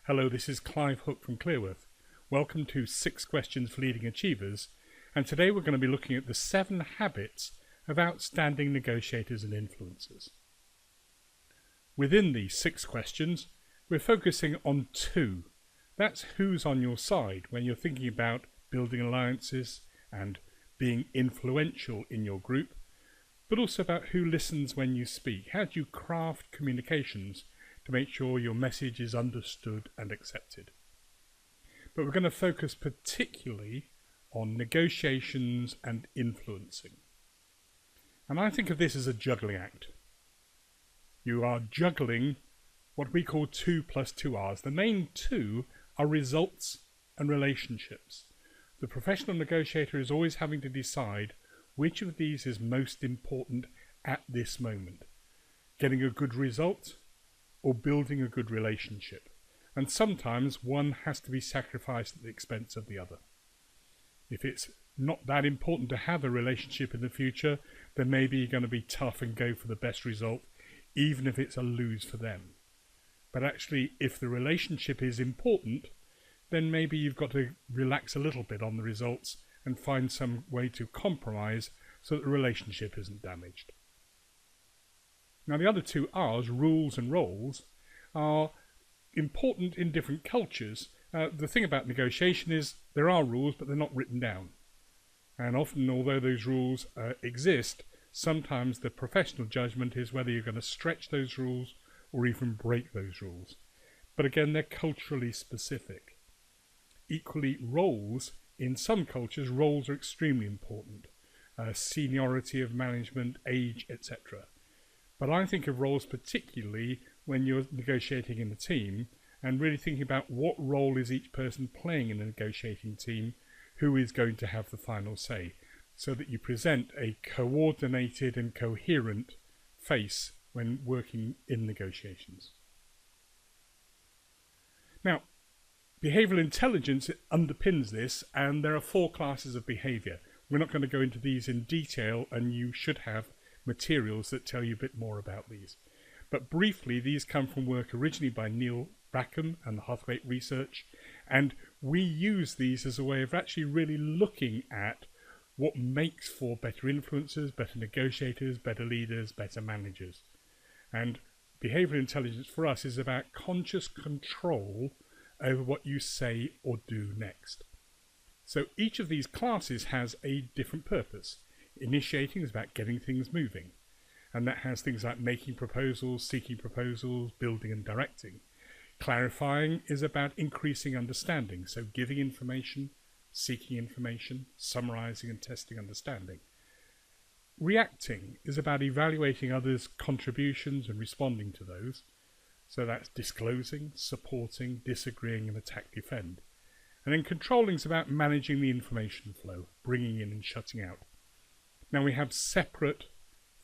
Hello, this is Clive Hook from Clearworth. Welcome to 6 Questions for Leading Achievers, and today we're going to be looking at the 7 habits of outstanding negotiators and influencers. Within these 6 questions, we're focusing on 2. That's who's on your side when you're thinking about building alliances and being influential in your group, but also about who listens when you speak. How do you craft communications to make sure your message is understood and accepted? But we're going to focus particularly on negotiations and influencing. And I think of this as a juggling act. You are juggling what we call 2 + 2 R's. The main 2 are results and relationships. The professional negotiator is always having to decide which of these is most important at this moment. Getting a good result or building a good relationship. And sometimes one has to be sacrificed at the expense of the other. If it's not that important to have a relationship in the future, then maybe you're going to be tough and go for the best result, even if it's a lose for them. But actually, if the relationship is important, then maybe you've got to relax a little bit on the results and find some way to compromise so that the relationship isn't damaged. Now, the other 2 R's, rules and roles, are important in different cultures. The thing about negotiation is there are rules, but they're not written down. And often, although those rules exist, sometimes the professional judgment is whether you're going to stretch those rules or even break those rules. But again, they're culturally specific. Equally, roles, in some cultures, roles are extremely important. Seniority of management, age, etc. But I think of roles particularly when you're negotiating in a team and really thinking about what role is each person playing in a negotiating team, who is going to have the final say, so that you present a coordinated and coherent face when working in negotiations. Now, behavioural intelligence underpins this, and there are 4 classes of behaviour. We're not going to go into these in detail, and you should have materials that tell you a bit more about these. But briefly, these come from work originally by Neil Rackham and the Hathwaite research, and we use these as a way of actually really looking at what makes for better influencers, better negotiators, better leaders, better managers. And behavioural intelligence for us is about conscious control over what you say or do next. So each of these classes has a different purpose. Initiating is about getting things moving, and that has things like making proposals, seeking proposals, building and directing. Clarifying is about increasing understanding, so giving information, seeking information, summarizing and testing understanding. Reacting is about evaluating others' contributions and responding to those, so that's disclosing, supporting, disagreeing and attack defend. And then controlling is about managing the information flow, bringing in and shutting out. Now, we have separate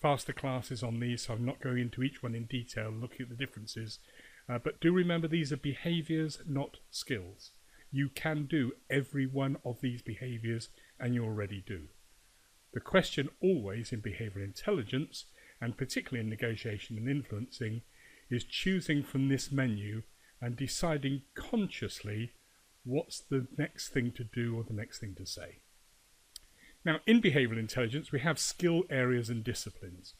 faster classes on these, so I'm not going into each one in detail, looking at the differences. But do remember, these are behaviours, not skills. You can do every one of these behaviours, and you already do. The question always in behavioural intelligence, and particularly in negotiation and influencing, is choosing from this menu and deciding consciously what's the next thing to do or the next thing to say. Now, in behavioural intelligence, we have skill areas and disciplines.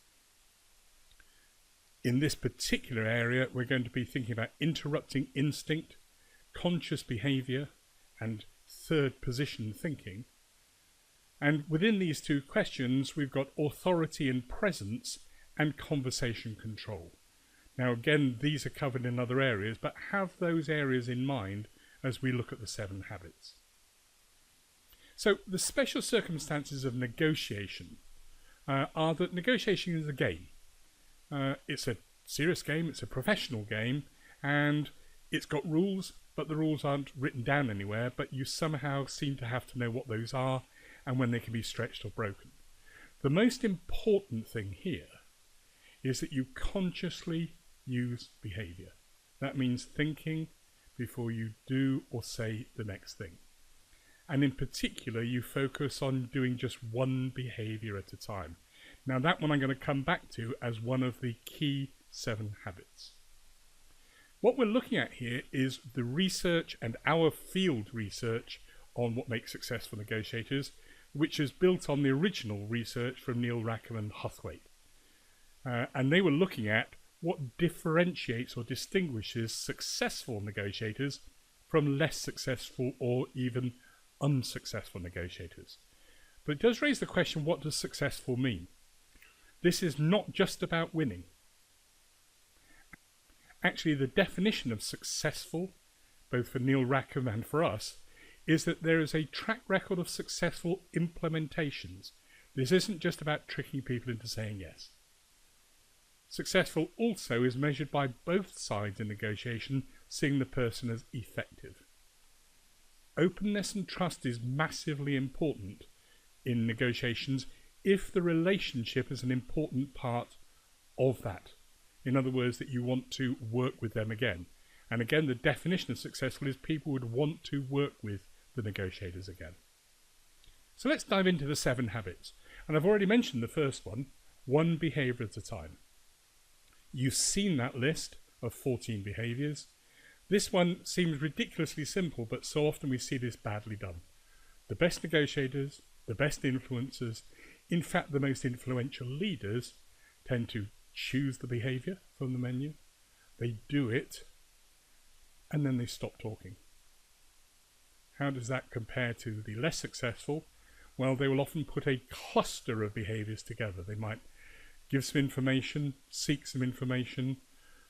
In this particular area, we're going to be thinking about interrupting instinct, conscious behaviour, and third position thinking. And within these 2 questions, we've got authority and presence and conversation control. Now, again, these are covered in other areas, but have those areas in mind as we look at the 7 habits. So the special circumstances of negotiation are that negotiation is a game. It's a serious game, it's a professional game, and it's got rules, but the rules aren't written down anywhere, but you somehow seem to have to know what those are and when they can be stretched or broken. The most important thing here is that you consciously use behaviour. That means thinking before you do or say the next thing. And in particular, you focus on doing just one behaviour at a time. Now, that one I'm going to come back to as one of the key 7 habits. What we're looking at here is the research and our field research on what makes successful negotiators, which is built on the original research from Neil Rackham and Huthwaite. And they were looking at what differentiates or distinguishes successful negotiators from less successful or even unsuccessful negotiators. But it does raise the question, what does successful mean? This is not just about winning. Actually, the definition of successful, both for Neil Rackham and for us, is that there is a track record of successful implementations. This isn't just about tricking people into saying yes. Successful also is measured by both sides in negotiation, seeing the person as effective. Openness and trust is massively important in negotiations if the relationship is an important part of that. In other words, that you want to work with them again. And again, the definition of successful is people would want to work with the negotiators again. So let's dive into the 7 habits. And I've already mentioned the first one behavior at a time. You've seen that list of 14 behaviors. This one seems ridiculously simple, but so often we see this badly done. The best negotiators, the best influencers, in fact the most influential leaders tend to choose the behavior from the menu, they do it, and then they stop talking. How does that compare to the less successful? Well, they will often put a cluster of behaviors together. They might give some information, seek some information,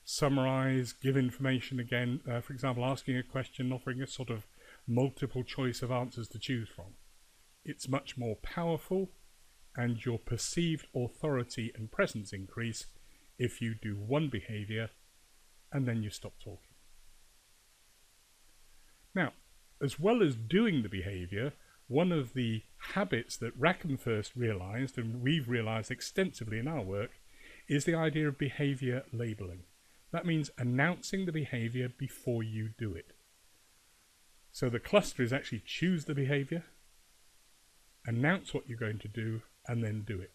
summarize, give information again. For example, asking a question, offering a sort of multiple choice of answers to choose from. It's much more powerful, and your perceived authority and presence increase if you do one behavior and then you stop talking. Now, as well as doing the behavior, one of the habits that Rackham first realized, and we've realized extensively in our work, is the idea of behavior labeling. That means announcing the behavior before you do it. So the cluster is actually choose the behavior, announce what you're going to do, and then do it.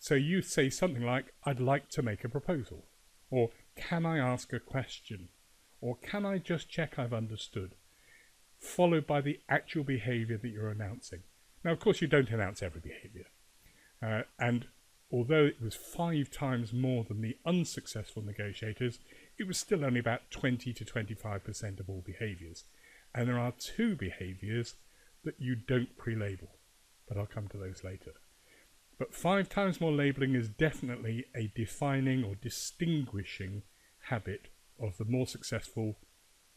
So you say something like, I'd like to make a proposal, or can I ask a question, or can I just check I've understood, followed by the actual behavior that you're announcing. Now, of course, you don't announce every behavior. And although it was 5 times more than the unsuccessful negotiators, it was still only about 20 to 25% of all behaviors. And there are 2 behaviors that you don't pre-label, but I'll come to those later. But 5 times more labeling is definitely a defining or distinguishing habit of the more successful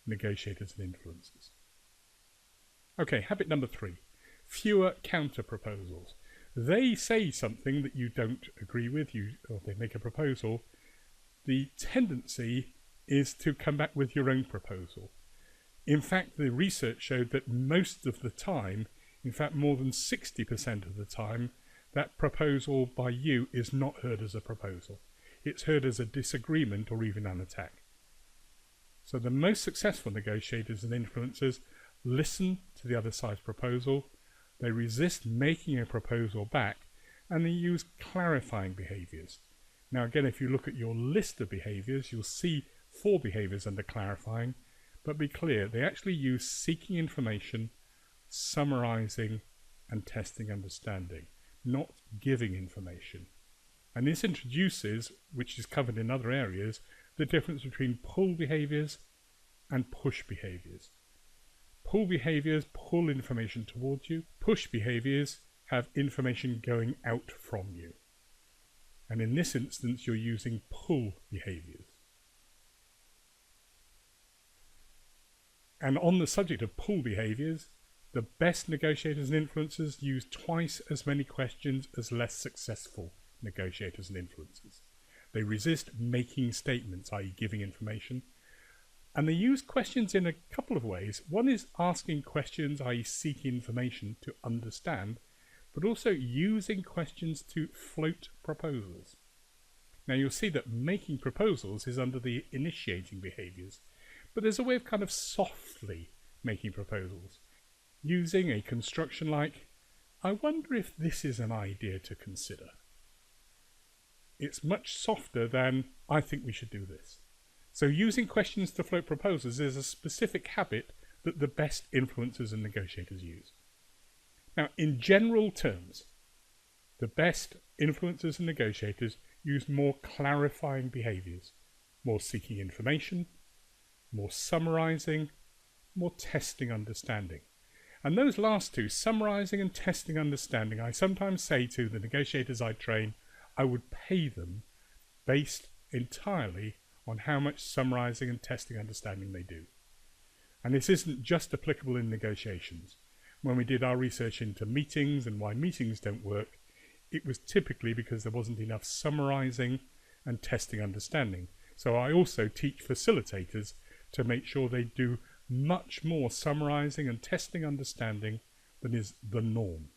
negotiators and influencers. Okay, habit number 3, fewer counter proposals. They say something that you don't agree with, or they make a proposal. The tendency is to come back with your own proposal. In fact, the research showed that most of the time, in fact more than 60% of the time, that proposal by you is not heard as a proposal. It's heard as a disagreement or even an attack. So the most successful negotiators and influencers listen to the other side's proposal, they resist making a proposal back, and they use clarifying behaviors. Now again, if you look at your list of behaviors, you'll see 4 behaviors under clarifying, but be clear, they actually use seeking information, summarizing, and testing understanding, not giving information. And this introduces, which is covered in other areas, the difference between pull behaviors and push behaviors. Pull behaviors pull information towards you. Push behaviors have information going out from you. And in this instance, you're using pull behaviors. And on the subject of pull behaviors, the best negotiators and influencers use twice as many questions as less successful negotiators and influencers. They resist making statements, i.e. giving information. And they use questions in a couple of ways. One is asking questions, i.e. seeking information to understand, but also using questions to float proposals. Now you'll see that making proposals is under the initiating behaviors, but there's a way of kind of softly making proposals, using a construction like, I wonder if this is an idea to consider. It's much softer than, I think we should do this. So using questions to float proposals is a specific habit that the best influencers and negotiators use. Now, in general terms, the best influencers and negotiators use more clarifying behaviours, more seeking information, more summarising, more testing understanding. And those last two, summarising and testing understanding, I sometimes say to the negotiators I train, I would pay them based entirely on how much summarising and testing understanding they do. And this isn't just applicable in negotiations. When we did our research into meetings and why meetings don't work, it was typically because there wasn't enough summarising and testing understanding. So I also teach facilitators to make sure they do much more summarising and testing understanding than is the norm.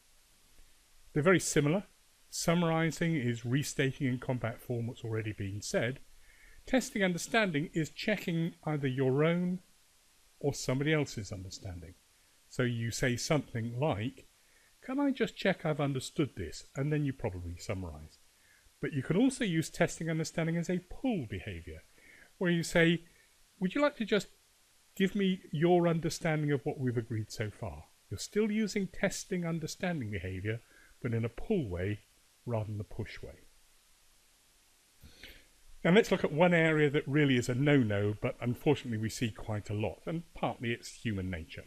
They're very similar. Summarising is restating in compact form what's already been said. Testing understanding is checking either your own or somebody else's understanding. So you say something like, can I just check I've understood this? And then you probably summarise. But you can also use testing understanding as a pull behaviour, where you say, would you like to just give me your understanding of what we've agreed so far? You're still using testing understanding behaviour, but in a pull way rather than a push way. Now let's look at one area that really is a no-no, but unfortunately we see quite a lot, and partly it's human nature.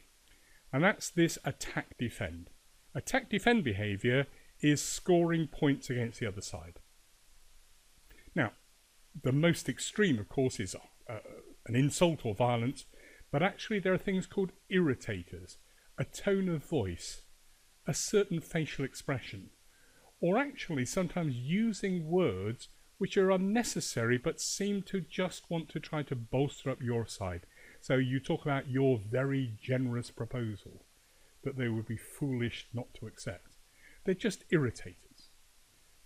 And that's this attack-defend. Attack-defend behaviour is scoring points against the other side. Now, the most extreme, of course, is an insult or violence, but actually there are things called irritators, a tone of voice, a certain facial expression, or actually sometimes using words which are unnecessary but seem to just want to try to bolster up your side. So you talk about your very generous proposal that they would be foolish not to accept. They're just irritators.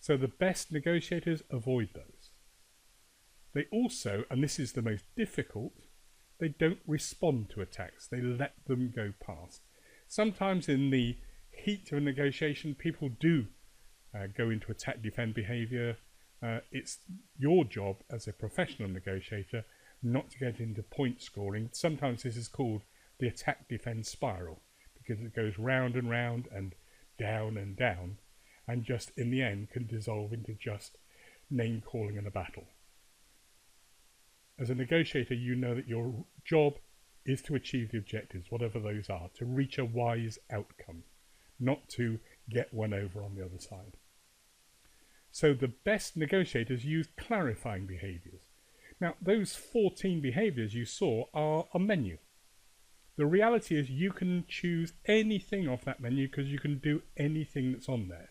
So the best negotiators avoid those. They also, and this is the most difficult, they don't respond to attacks. They let them go past. Sometimes in the heat of a negotiation, people do go into attack-defend behaviour. It's your job as a professional negotiator not to get into point scoring. Sometimes this is called the attack-defend spiral, because it goes round and round and down, and just in the end can dissolve into just name-calling and a battle. As a negotiator, you know that your job is to achieve the objectives, whatever those are, to reach a wise outcome, not to get one over on the other side. So the best negotiators use clarifying behaviours. Now, those 14 behaviours you saw are a menu. The reality is you can choose anything off that menu because you can do anything that's on there.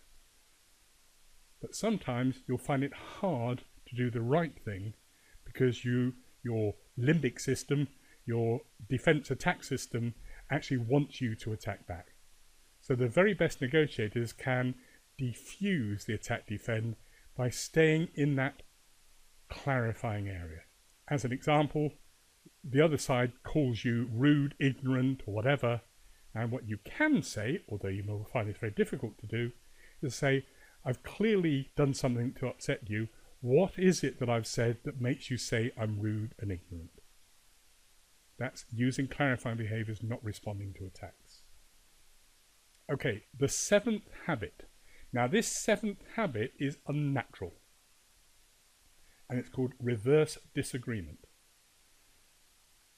But sometimes you'll find it hard to do the right thing because your limbic system, your defense attack system actually wants you to attack back. So the very best negotiators can diffuse the attack defend by staying in that clarifying area. As an example, the other side calls you rude, ignorant, or whatever, and what you can say, although you will find this very difficult to do, is say, I've clearly done something to upset you. What is it that I've said that makes you say I'm rude and ignorant? That's using clarifying behaviours, not responding to attacks. Okay, the seventh habit. Now this seventh habit is unnatural, and it's called reverse disagreement.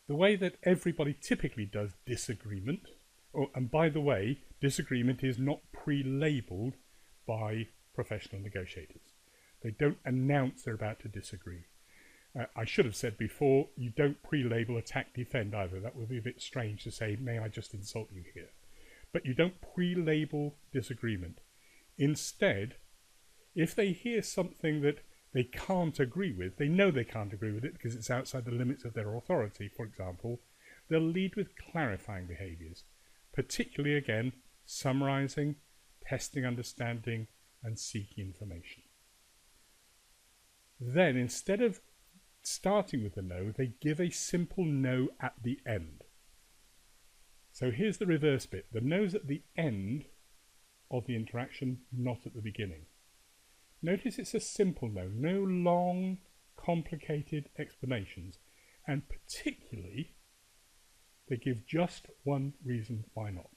The way that everybody typically does disagreement, and by the way, disagreement is not pre-labelled by professional negotiators. They don't announce they're about to disagree. I should have said before, you don't pre-label attack defend either. That would be a bit strange to say, may I just insult you here? But you don't pre-label disagreement. Instead, if they hear something that they can't agree with, they know they can't agree with it because it's outside the limits of their authority, for example, they'll lead with clarifying behaviours, particularly, again, summarising, testing understanding, and seeking information. Then, instead of starting with the no, they give a simple no at the end. So here's the reverse bit. The no's at the end of the interaction, not at the beginning. Notice it's a simple no, no long, complicated explanations. and particularly they give just one reason why not.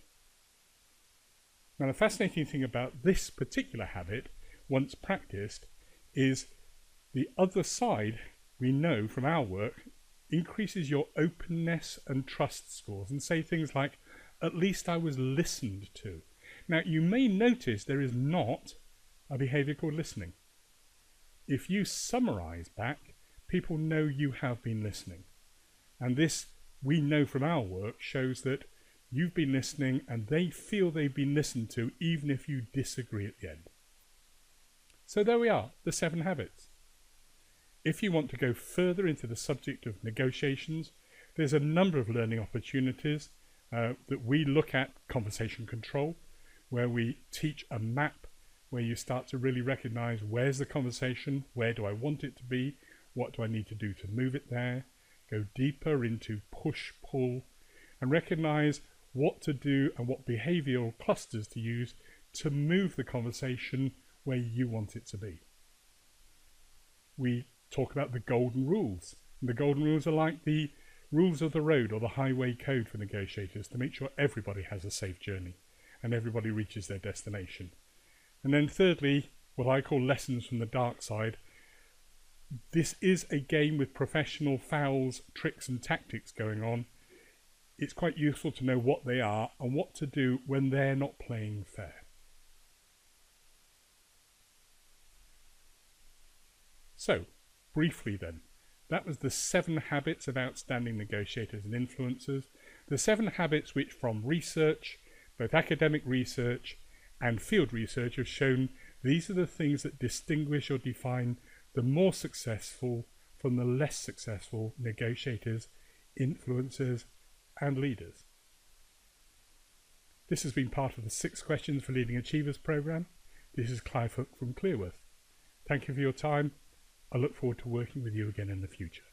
Now, the fascinating thing about this particular habit, once practiced, is the other side, we know from our work, increases your openness and trust scores, and say things like, at least I was listened to. Now, you may notice there is not a behaviour called listening. If you summarise back, people know you have been listening. And this, we know from our work, shows that you've been listening and they feel they've been listened to even if you disagree at the end. So there we are, the 7 habits. If you want to go further into the subject of negotiations, there's a number of learning opportunities that we look at conversation control, where we teach a map where you start to really recognize where's the conversation, where do I want it to be, what do I need to do to move it there, go deeper into push, pull, and recognize what to do and what behavioral clusters to use to move the conversation where you want it to be. We talk about the golden rules. And the golden rules are like the rules of the road or the highway code for negotiators to make sure everybody has a safe journey and everybody reaches their destination. And then thirdly, what I call lessons from the dark side. This is a game with professional fouls, tricks and tactics going on. It's quite useful to know what they are and what to do when they're not playing fair. So, briefly then, that was the 7 habits of outstanding negotiators and influencers, the 7 habits which from research, both academic research and field research, have shown these are the things that distinguish or define the more successful from the less successful negotiators, influencers and leaders. This has been part of the 6 Questions for Leading Achievers programme. This is Clive Hook from Clearworth. Thank you for your time. I look forward to working with you again in the future.